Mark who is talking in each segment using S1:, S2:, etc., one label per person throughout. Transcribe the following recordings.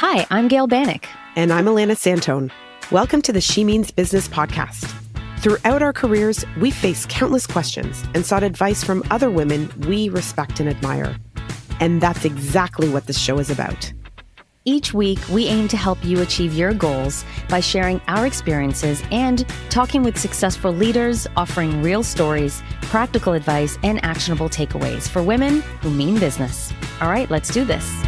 S1: Hi, I'm Gail Bannock.
S2: And I'm Alana Santone. Welcome to the She Means Business podcast. Throughout our careers, we faced countless questions and sought advice from other women we respect and admire. And that's exactly what this show is about.
S1: Each week, we aim to help you achieve your goals by sharing our experiences and talking with successful leaders, offering real stories, practical advice, and actionable takeaways for women who mean business. All right, let's do this.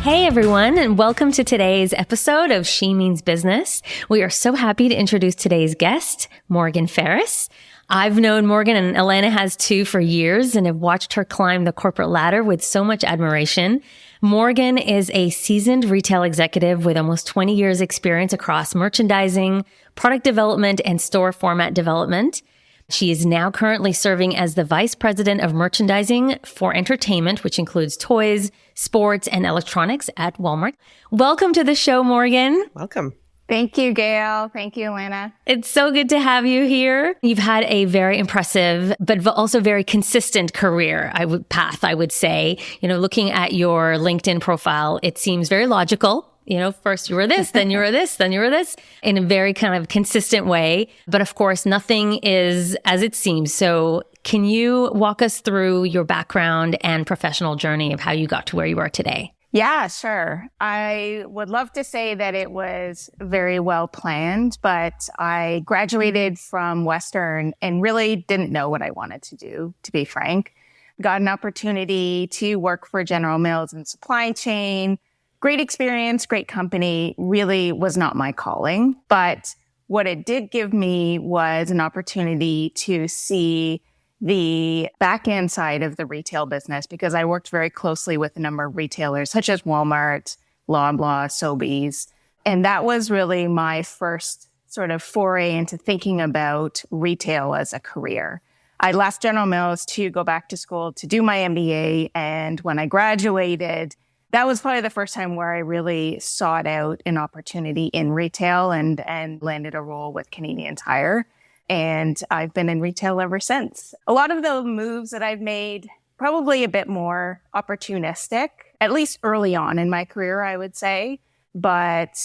S1: Hey everyone, and welcome to today's episode of She Means Business. We are so happy to introduce today's guest, Morgan Ferris. I've known Morgan, and Alana has too, for years, and have watched her climb the corporate ladder with so much admiration. Morgan is a seasoned retail executive with almost 20 years experience across merchandising, product development, and store format development. She is now currently serving as the Vice President of Merchandising for Entertainment, which includes toys, sports, and electronics at Walmart. Welcome to the show, Morgan.
S2: Welcome.
S3: Thank you, Gail. Thank you, Alana.
S1: It's so good to have you here. You've had a very impressive, but also very consistent career path, I would say. You know, looking at your LinkedIn profile, it seems very logical. You know, first you were this, then you were this, then you were this, in a very kind of consistent way. But of course, nothing is as it seems. So can you walk us through your background and professional journey of how you got to where you are today?
S3: Yeah, sure. I would love to say that it was very well planned, but I graduated from Western and really didn't know what I wanted to do, to be frank. Got an opportunity to work for General Mills in supply chain. Great experience, great company, really was not my calling. But what it did give me was an opportunity to see the back end side of the retail business, because I worked very closely with a number of retailers such as Walmart, Loblaw, Sobeys. And that was really my first sort of foray into thinking about retail as a career. I left General Mills to go back to school to do my MBA. And when I graduated, that was probably the first time where I really sought out an opportunity in retail and landed a role with Canadian Tire. And I've been in retail ever since. A lot of the moves that I've made, probably a bit more opportunistic, at least early on in my career, I would say. But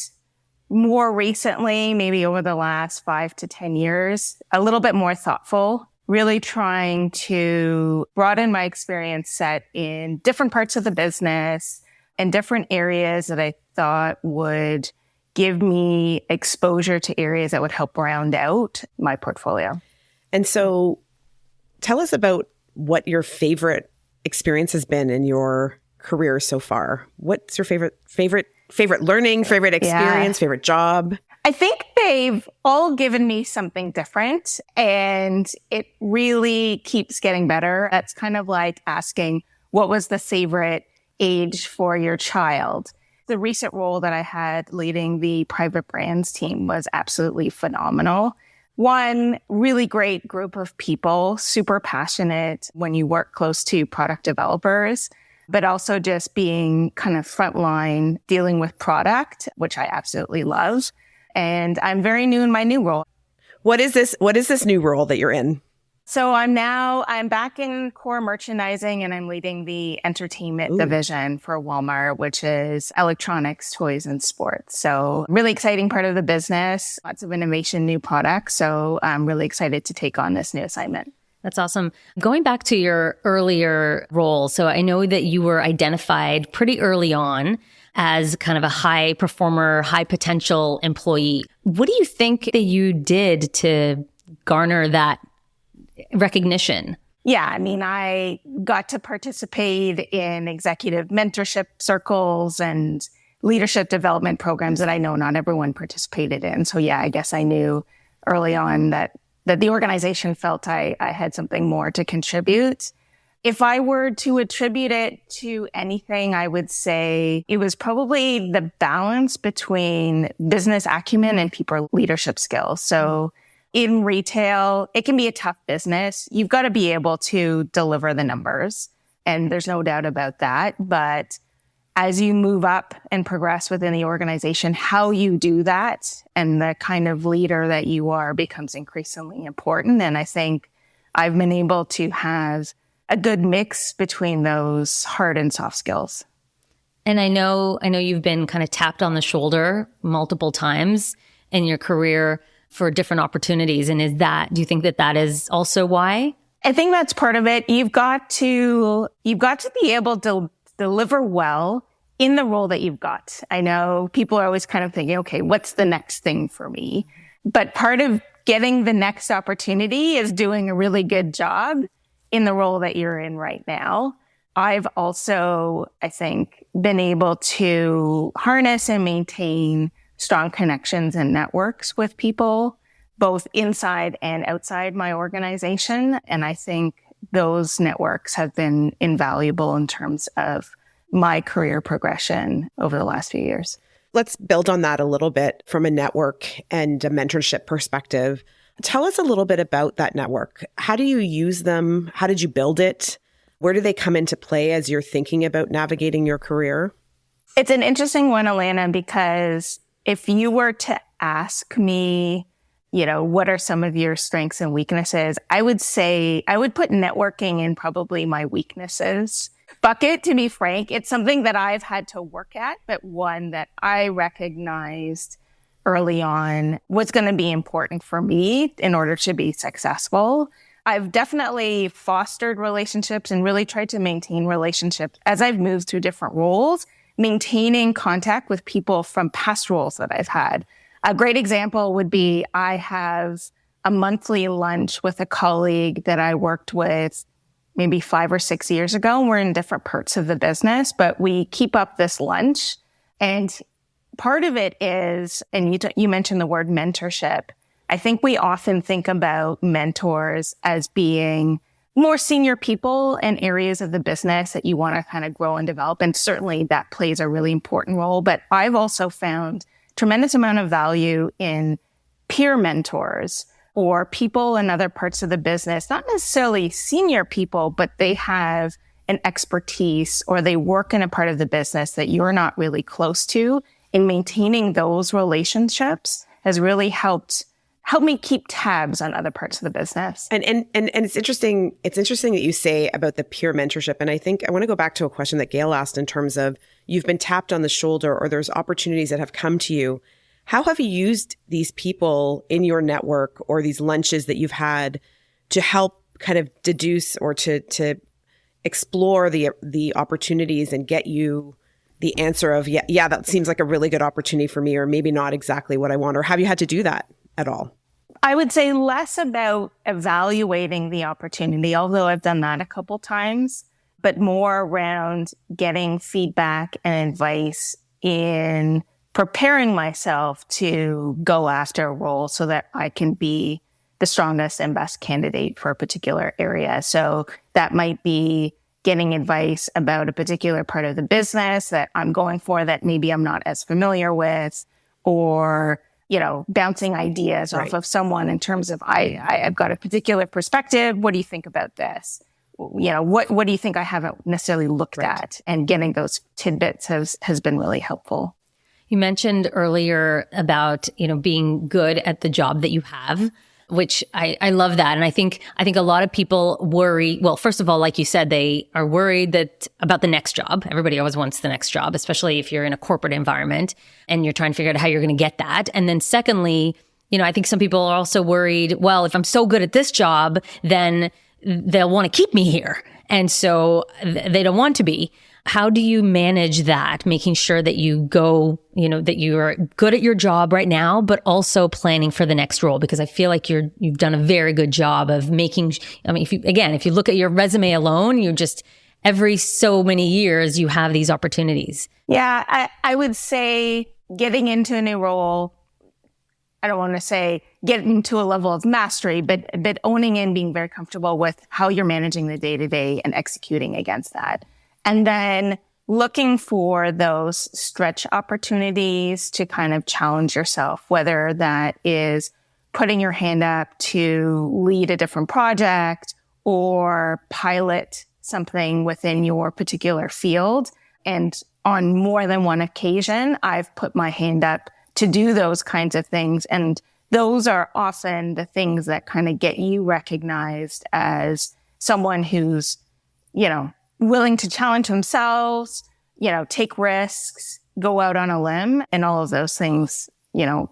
S3: more recently, maybe over the last 5 to 10 years, a little bit more thoughtful, really trying to broaden my experience set in different parts of the business and different areas that I thought would give me exposure to areas that would help round out my portfolio.
S2: And so tell us about what your favorite experience has been in your career so far. What's your favorite learning, favorite experience, favorite job?
S3: I think they've all given me something different, and it really keeps getting better. That's kind of like asking, what was the favorite age for your child? The recent role that I had leading the private brands team was absolutely phenomenal. One really great group of people, super passionate when you work close to product developers, but also just being kind of frontline dealing with product, which I absolutely love. And I'm very new in my new role.
S2: What is this new role that you're in?
S3: So I'm back in core merchandising, and I'm leading the entertainment division for Walmart, which is electronics, toys, and sports. So really exciting part of the business, lots of innovation, new products. So I'm really excited to take on this new assignment.
S1: That's awesome. Going back to your earlier role, so I know that you were identified pretty early on as kind of a high performer, high potential employee. What do you think that you did to garner that recognition?
S3: Yeah, I mean, I got to participate in executive mentorship circles and leadership development programs that I know not everyone participated in. So yeah, I guess I knew early on that the organization felt I had something more to contribute. If I were to attribute it to anything, I would say it was probably the balance between business acumen and people leadership skills. So in retail, it can be a tough business. You've got to be able to deliver the numbers, and there's no doubt about that. But as you move up and progress within the organization, how you do that and the kind of leader that you are becomes increasingly important. And I think I've been able to have a good mix between those hard and soft skills.
S1: And I know you've been kind of tapped on the shoulder multiple times in your career for different opportunities. And do you think that is also why?
S3: I think that's part of it. You've got to be able to deliver well in the role that you've got. I know people are always kind of thinking, okay, what's the next thing for me? But part of getting the next opportunity is doing a really good job in the role that you're in right now. I've also, I think, been able to harness and maintain strong connections and networks with people, both inside and outside my organization. And I think those networks have been invaluable in terms of my career progression over the last few years.
S2: Let's build on that a little bit from a network and a mentorship perspective. Tell us a little bit about that network. How do you use them? How did you build it? Where do they come into play as you're thinking about navigating your career?
S3: It's an interesting one, Alana, because if you were to ask me, what are some of your strengths and weaknesses, I would say I would put networking in probably my weaknesses bucket, to be frank. It's something that I've had to work at, but one that I recognized early on was going to be important for me in order to be successful. I've definitely fostered relationships and really tried to maintain relationships as I've moved through different roles, maintaining contact with people from past roles that I've had. A great example would be I have a monthly lunch with a colleague that I worked with maybe 5 or 6 years ago. We're in different parts of the business, but we keep up this lunch. And part of it is, and you mentioned the word mentorship. I think we often think about mentors as being more senior people in areas of the business that you want to kind of grow and develop. And certainly that plays a really important role. But I've also found tremendous amount of value in peer mentors or people in other parts of the business, not necessarily senior people, but they have an expertise or they work in a part of the business that you're not really close to. In maintaining those relationships has really helped me keep tabs on other parts of the business.
S2: And it's interesting. It's interesting that you say about the peer mentorship. And I think I want to go back to a question that Gail asked in terms of you've been tapped on the shoulder or there's opportunities that have come to you. How have you used these people in your network or these lunches that you've had to help kind of deduce or to explore the opportunities and get you the answer of, yeah, that seems like a really good opportunity for me, or maybe not exactly what I want? Or have you had to do that at all?
S3: I would say less about evaluating the opportunity, although I've done that a couple times, but more around getting feedback and advice in preparing myself to go after a role so that I can be the strongest and best candidate for a particular area. So that might be getting advice about a particular part of the business that I'm going for that maybe I'm not as familiar with, or, bouncing ideas off of someone in terms of, I've got a particular perspective. What do you think about this? What do you think I haven't necessarily looked at? And getting those tidbits has been really helpful.
S1: You mentioned earlier about, being good at the job that you have, which I love that. And I think a lot of people worry. Well, first of all, like you said, they are worried about the next job. Everybody always wants the next job, especially if you're in a corporate environment and you're trying to figure out how you're going to get that. And then secondly, I think some people are also worried, well, if I'm so good at this job, then they'll want to keep me here. And so they don't want to be. How do you manage that, making sure that you go, that you are good at your job right now, but also planning for the next role? Because I feel like you've done a very good job of making, if you look at your resume alone, you just, every so many years, you have these opportunities.
S3: Yeah, I would say getting into a new role, I don't want to say getting to a level of mastery, but owning and being very comfortable with how you're managing the day-to-day and executing against that. And then looking for those stretch opportunities to kind of challenge yourself, whether that is putting your hand up to lead a different project or pilot something within your particular field. And on more than one occasion, I've put my hand up to do those kinds of things. And those are often the things that kind of get you recognized as someone who's willing to challenge themselves, take risks, go out on a limb, and all of those things,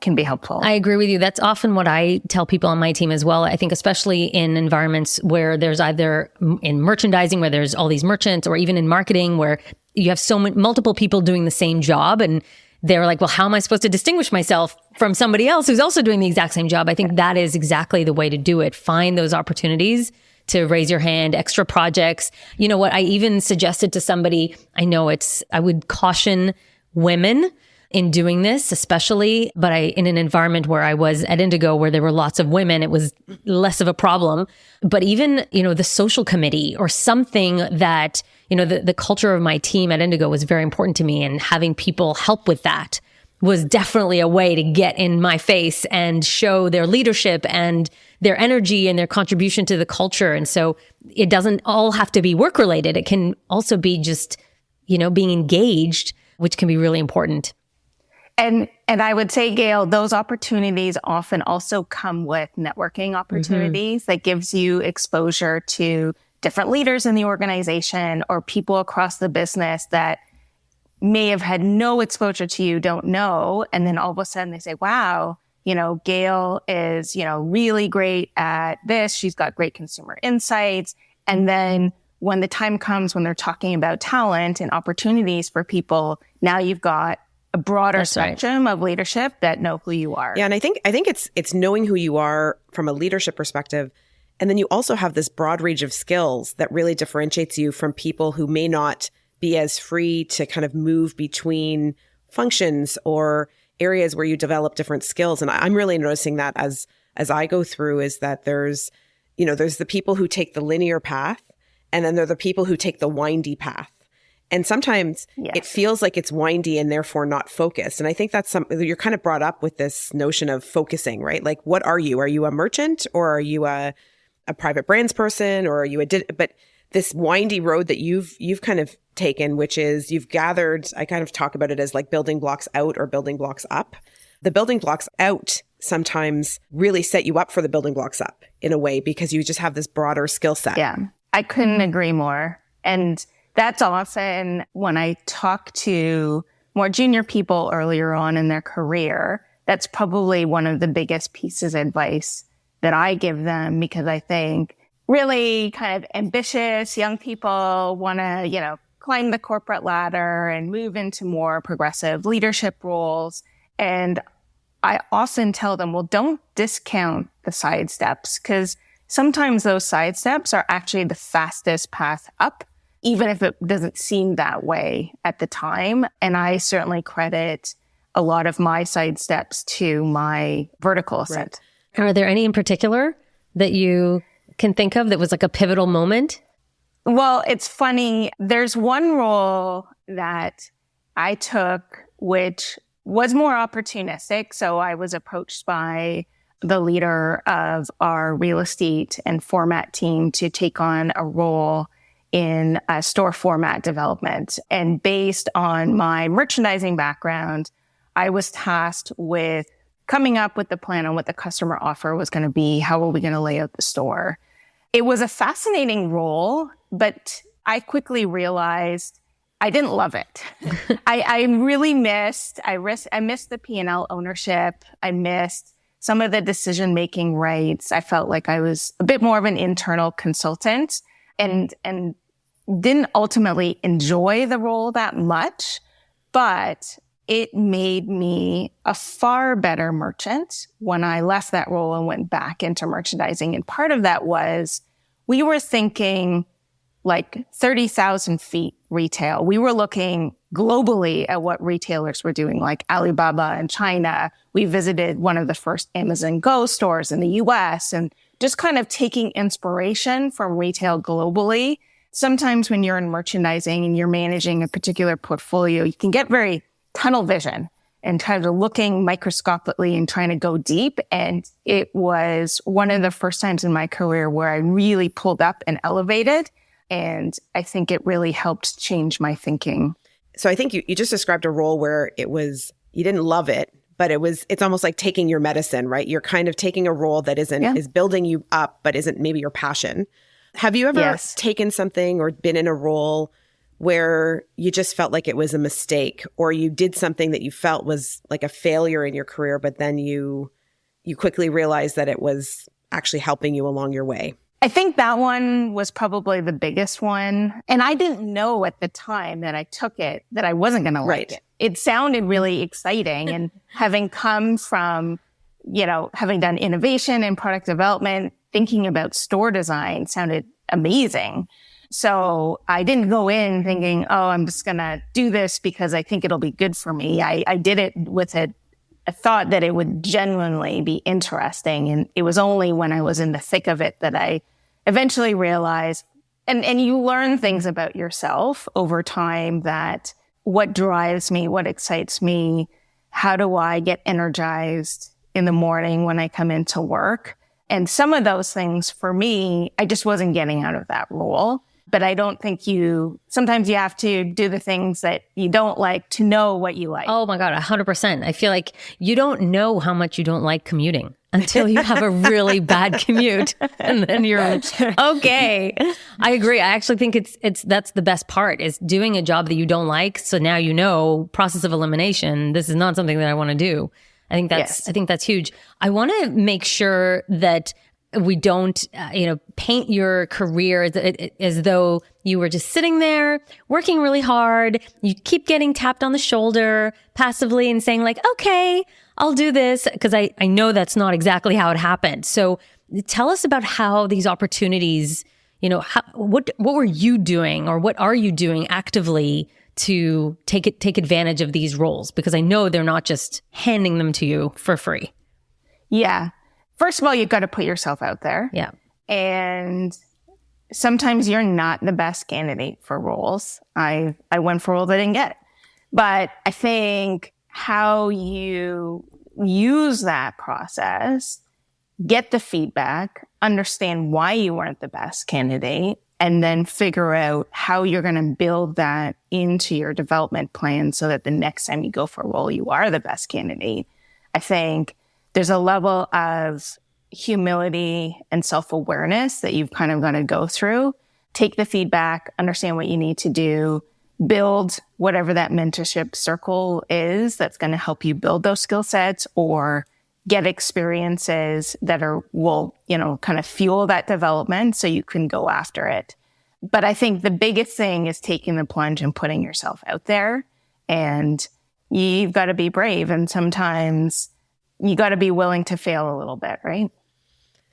S3: can be helpful.
S1: I agree with you. That's often what I tell people on my team as well. I think especially in environments where there's either in merchandising, where there's all these merchants, or even in marketing where you have multiple people doing the same job, and they're like, well, how am I supposed to distinguish myself from somebody else who's also doing the exact same job? I think that is exactly the way to do it. Find those opportunities to raise your hand, extra projects. You know what? I even suggested to somebody, I would caution women in doing this, especially, but in an environment where I was at Indigo, where there were lots of women, it was less of a problem. But even, the social committee or something that, the culture of my team at Indigo was very important to me, and having people help with that was definitely a way to get in my face and show their leadership and their energy and their contribution to the culture. And so it doesn't all have to be work related. It can also be just, being engaged, which can be really important.
S3: And I would say, Gail, those opportunities often also come with networking opportunities that gives you exposure to different leaders in the organization or people across the business that may have had no exposure to you, don't know. And then all of a sudden they say, wow, Gail is, really great at this. She's got great consumer insights. And then when the time comes when they're talking about talent and opportunities for people, now you've got a broader spectrum of leadership that know who you are.
S2: Yeah, and I think it's knowing who you are from a leadership perspective. And then you also have this broad range of skills that really differentiates you from people who may not be as free to kind of move between functions or areas where you develop different skills. And I'm really noticing that as I go through, is that there's the people who take the linear path, and then there are the people who take the windy path. And sometimes it feels like it's windy and therefore not focused. And I think that's something you're kind of brought up with, this notion of focusing, right? Like, what are you? Are you a merchant, or are you a private brands person, or are you but this windy road that you've kind of taken, which is you've gathered, I kind of talk about it as like building blocks out or building blocks up. The building blocks out sometimes really set you up for the building blocks up in a way, because you just have this broader skill set.
S3: Yeah, I couldn't agree more. And that's often when I talk to more junior people earlier on in their career, that's probably one of the biggest pieces of advice that I give them, because I think really kind of ambitious young people want to, climb the corporate ladder and move into more progressive leadership roles. And I often tell them, well, don't discount the side steps, because sometimes those side steps are actually the fastest path up, even if it doesn't seem that way at the time. And I certainly credit a lot of my side steps to my vertical ascent.
S1: Right. Are there any in particular that you can think of that was like a pivotal moment?
S3: Well, it's funny. There's one role that I took, which was more opportunistic. So I was approached by the leader of our real estate and format team to take on a role in store format development. And based on my merchandising background, I was tasked with coming up with the plan on what the customer offer was going to be. How are we going to lay out the store? It was a fascinating role, but I quickly realized I didn't love it. I really missed the P&L ownership. I missed some of the decision-making rights. I felt like I was a bit more of an internal consultant and didn't ultimately enjoy the role that much, but it made me a far better merchant when I left that role and went back into merchandising. And part of that was we were thinking like 30,000 feet retail. We were looking globally at what retailers were doing, like Alibaba in China. We visited one of the first Amazon Go stores in the US and just kind of taking inspiration from retail globally. Sometimes when you're in merchandising and you're managing a particular portfolio, you can get very tunnel vision and kind of looking microscopically and trying to go deep. And it was one of the first times in my career where I really pulled up and elevated. And I think it really helped change my thinking.
S2: So I think you just described a role where it was, you didn't love it, but it's almost like taking your medicine, right? You're kind of taking a role that is building you up, but isn't maybe your passion. Have you ever
S3: Yes.
S2: taken something or been in a role where you just felt like it was a mistake, or you did something that you felt was like a failure in your career, but then you quickly realized that it was actually helping you along your way?
S3: I think that one was probably the biggest one. And I didn't know at the time that I took it that I wasn't going to like it. It sounded really exciting. And having come from, having done innovation and product development, thinking about store design sounded amazing. So I didn't go in thinking, oh, I'm just going to do this because I think it'll be good for me. I did it with a thought that it would genuinely be interesting. And it was only when I was in the thick of it that I eventually realized, and you learn things about yourself over time, that what drives me, what excites me, how do I get energized in the morning when I come into work? And some of those things for me, I just wasn't getting out of that role. But I don't think sometimes you have to do the things that you don't like to know what you like.
S1: Oh my God, 100%. I feel like you don't know how much you don't like commuting until you have a really bad commute. And then you're okay. I agree. I actually think that's the best part, is doing a job that you don't like. So now process of elimination. This is not something that I want to do. I think that's huge. I want to make sure that we don't, paint your career as though you were just sitting there working really hard. You keep getting tapped on the shoulder passively and saying like, okay, I'll do this. Because I know that's not exactly how it happened. So tell us about how these opportunities, what were you doing, or what are you doing actively to take advantage of these roles? Because I know they're not just handing them to you for free.
S3: Yeah. First of all, you've got to put yourself out there.
S1: Yeah.
S3: And sometimes you're not the best candidate for roles. I went for roles I didn't get. But I think how you use that process, get the feedback, understand why you weren't the best candidate, and then figure out how you're going to build that into your development plan so that the next time you go for a role, you are the best candidate. I think there's a level of humility and self-awareness that you've kind of got to go through. Take the feedback, understand what you need to do, build whatever that mentorship circle is that's going to help you build those skill sets, or get experiences that will kind of fuel that development so you can go after it. But I think the biggest thing is taking the plunge and putting yourself out there. And you've got to be brave. And sometimes you got to be willing to fail a little bit, right?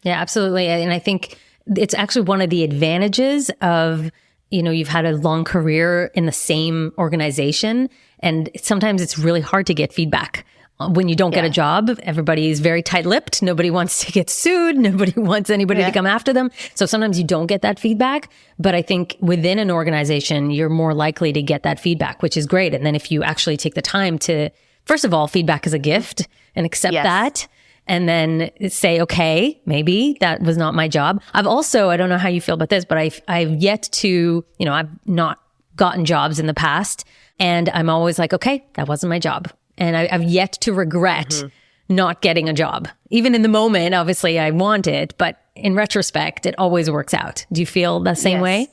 S1: Yeah, absolutely. And I think it's actually one of the advantages of, you've had a long career in the same organization. And sometimes it's really hard to get feedback. When you don't get a job, everybody is very tight-lipped. Nobody wants to get sued. Nobody wants anybody to come after them. So sometimes you don't get that feedback. But I think within an organization, you're more likely to get that feedback, which is great. And then if you actually take the time to, first of all, feedback is a gift, and accept that. And then say, okay, maybe that was not my job. I've also, I don't know how you feel about this, but I've yet to, I've not gotten jobs in the past. And I'm always like, okay, that wasn't my job. And I've yet to regret not getting a job. Even in the moment, obviously I want it, but in retrospect, it always works out. Do you feel the same way?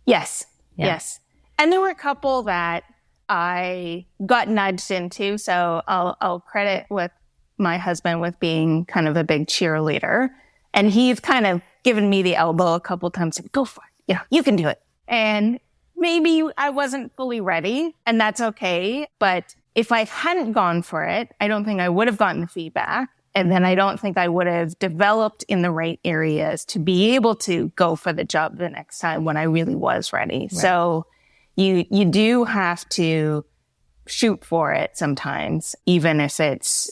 S3: Yes.
S1: Yeah.
S3: Yes. And there were a couple that I got nudged into. So I'll credit with my husband with being kind of a big cheerleader. And he's kind of given me the elbow a couple of times. Go for it. You can do it. And maybe I wasn't fully ready, and that's okay. But if I hadn't gone for it, I don't think I would have gotten the feedback. And then I don't think I would have developed in the right areas to be able to go for the job the next time when I really was ready. Right. So you do have to shoot for it sometimes, even if it's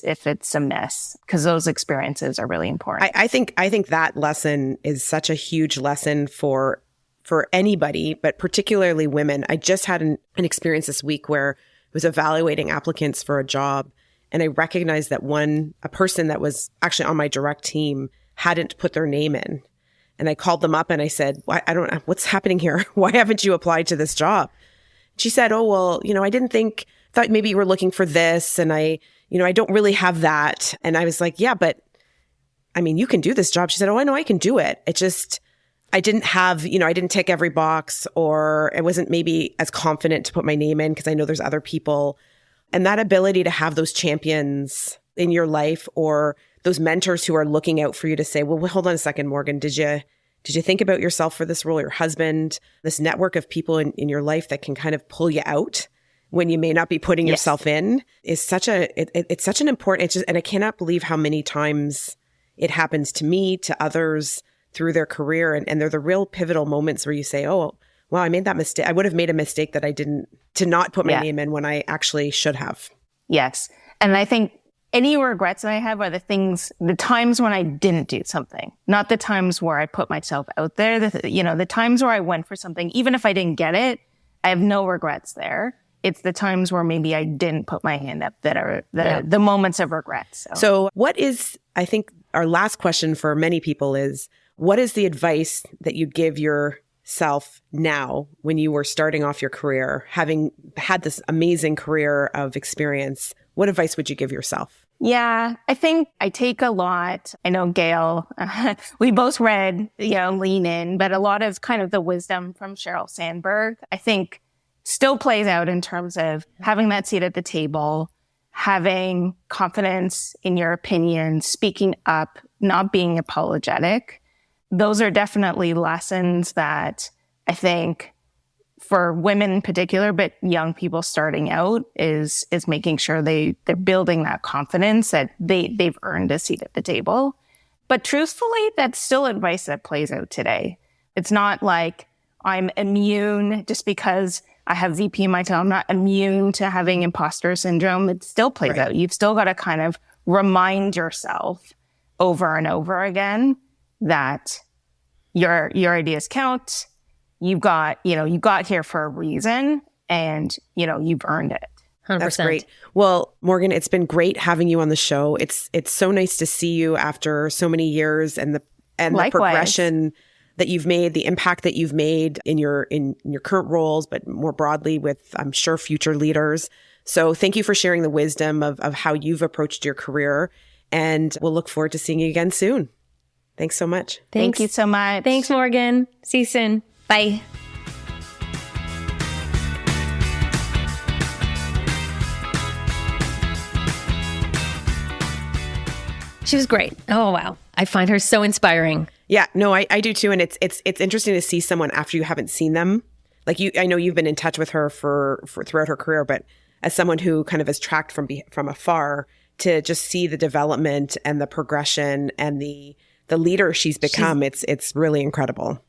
S3: a mess, because those experiences are really important.
S2: I think that lesson is such a huge lesson for anybody, but particularly women. I just had an experience this week where I was evaluating applicants for a job, and I recognized that a person that was actually on my direct team hadn't put their name in. And I called them up and I said, I don't know, what's happening here? Why haven't you applied to this job? She said, oh, well, I thought maybe you were looking for this. And I don't really have that. And I was like, yeah, but I mean, you can do this job. She said, oh, I know I can do it. It just, I didn't have, I didn't tick every box, or I wasn't maybe as confident to put my name in because I know there's other people. And that ability to have those champions in your life, or those mentors who are looking out for you to say, well, hold on a second, Morgan, did you think about yourself for this role, your husband, this network of people in your life that can kind of pull you out when you may not be putting yourself in, is it's such an important, and I cannot believe how many times it happens to me, to others through their career. And they're the real pivotal moments where you say, oh, wow, I made that mistake. I would have made a mistake that I didn't, to not put my name in when I actually should have.
S3: Yes. And I think any regrets that I have are the times when I didn't do something, not the times where I put myself out there. The times where I went for something, even if I didn't get it, I have no regrets there. It's the times where maybe I didn't put my hand up that are the moments of regret.
S2: So what is, I think our last question for many people is, what is the advice that you give yourself now when you were starting off your career, having had this amazing career of experience? What advice would you give yourself?
S3: Yeah, I think I take a lot. I know Gail, we both read, Lean In, but a lot of kind of the wisdom from Sheryl Sandberg, I think still plays out in terms of having that seat at the table, having confidence in your opinion, speaking up, not being apologetic. Those are definitely lessons that I think for women in particular, but young people starting out is making sure they're building that confidence that they've earned a seat at the table. But truthfully, that's still advice that plays out today. It's not like I'm immune just because I have VP in my title. I'm not immune to having imposter syndrome. It still plays out. You've still got to kind of remind yourself over and over again that your ideas count. You got here for a reason, and, you've earned it.
S1: 100%.
S2: That's great. Well, Morgan, it's been great having you on the show. It's so nice to see you after so many years, and the progression that you've made, the impact that you've made in your current roles, but more broadly with, I'm sure, future leaders. So thank you for sharing the wisdom of how you've approached your career, and we'll look forward to seeing you again soon. Thanks so much.
S3: Thank you so much.
S1: Thanks, Morgan. See you soon. Bye. She was great. Oh, wow. I find her so inspiring.
S2: Yeah, no, I do too. And it's interesting to see someone after you haven't seen them. Like I know you've been in touch with her for throughout her career, but as someone who kind of has tracked from afar, to just see the development and the progression and the leader she's become, it's really incredible.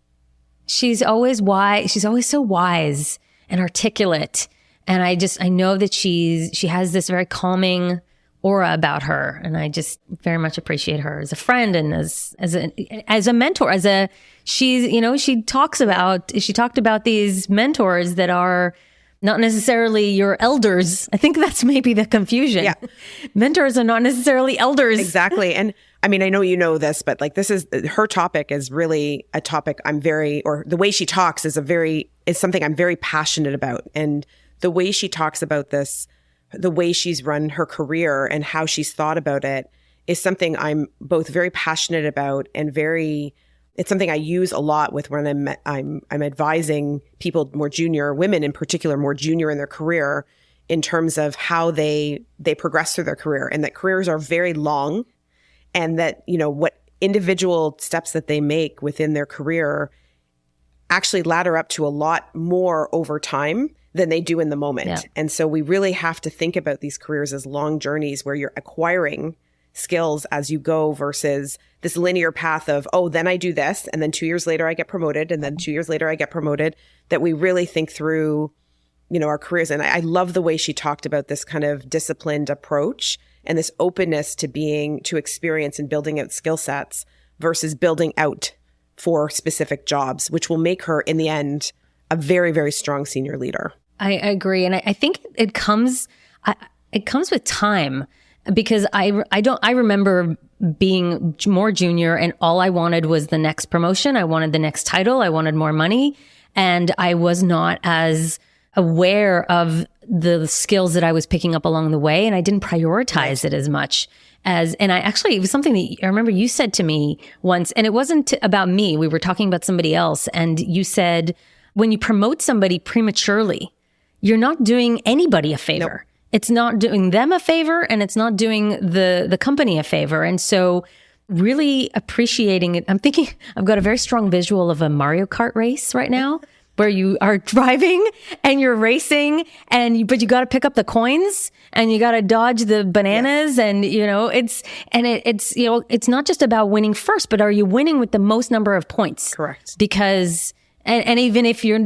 S1: She's always wise. She's always so wise and articulate. And I know that she has this very calming aura about her. And I just very much appreciate her as a friend and as a mentor, she talked about these mentors that are not necessarily your elders. I think that's maybe the confusion.
S2: Yeah.
S1: Mentors are not necessarily elders.
S2: Exactly. And I mean, I know you know this, but like her topic is really a topic the way she talks is something I'm very passionate about. And the way she talks about this, the way she's run her career and how she's thought about it is something I'm both very passionate about and it's something I use a lot with when I'm advising people more junior, women in particular, more junior in their career, in terms of how they progress through their career, and that careers are very long, and that, what individual steps that they make within their career actually ladder up to a lot more over time than they do in the moment. Yeah. And so we really have to think about these careers as long journeys where you're acquiring skills as you go versus this linear path of, then I do this, and then 2 years later I get promoted, and then 2 years later I get promoted, that we really think through, our careers. And I love the way she talked about this kind of disciplined approach and this openness to experience and building out skill sets versus building out for specific jobs, which will make her in the end a very, very strong senior leader.
S1: I agree. And I think it comes with time, because I remember being more junior and all I wanted was the next promotion. I wanted the next title. I wanted more money. And I was not as aware of the skills that I was picking up along the way. And I didn't prioritize it as much. and it was something that I remember you said to me once, and it wasn't about me. We were talking about somebody else. And you said, when you promote somebody prematurely, you're not doing anybody a favor. Nope. It's not doing them a favor, and it's not doing the company a favor. And so really appreciating it. I'm thinking I've got a very strong visual of a Mario Kart race right now where you are driving and you're racing but you got to pick up the coins and you got to dodge the bananas. Yes. And, it's not just about winning first, but are you winning with the most number of points?
S2: Correct.
S1: Because And even if you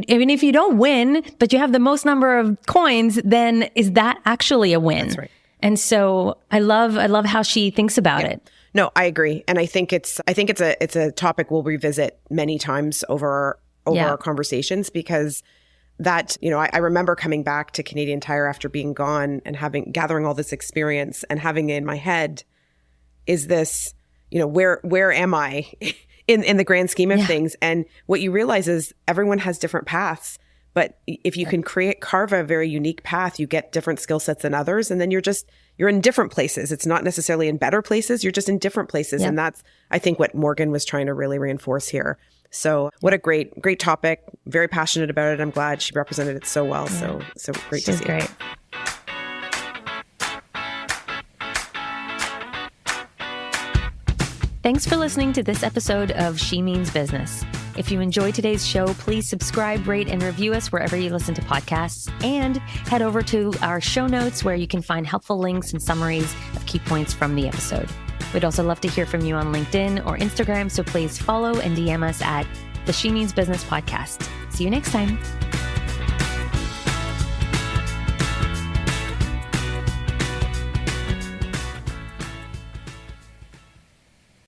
S1: don't win, but you have the most number of coins, then is that actually a win?
S2: That's right.
S1: And so I love how she thinks about it.
S2: No, I agree. And I think it's a topic we'll revisit many times over our conversations, because that, I remember coming back to Canadian Tire after being gone and gathering all this experience and having in my head, is this, where am I in the grand scheme of things? And what you realize is everyone has different paths, but if you can carve a very unique path, you get different skill sets than others. And then you're in different places. It's not necessarily in better places. You're just in different places. Yeah. And that's, I think, what Morgan was trying to really reinforce here. So what a great topic. Very passionate about it. I'm glad she represented it so well. Yeah. So great to see.
S1: Great. Thanks for listening to this episode of She Means Business. If you enjoyed today's show, please subscribe, rate, and review us wherever you listen to podcasts, and head over to our show notes where you can find helpful links and summaries of key points from the episode. We'd also love to hear from you on LinkedIn or Instagram, so please follow and DM us at the She Means Business podcast. See you next time.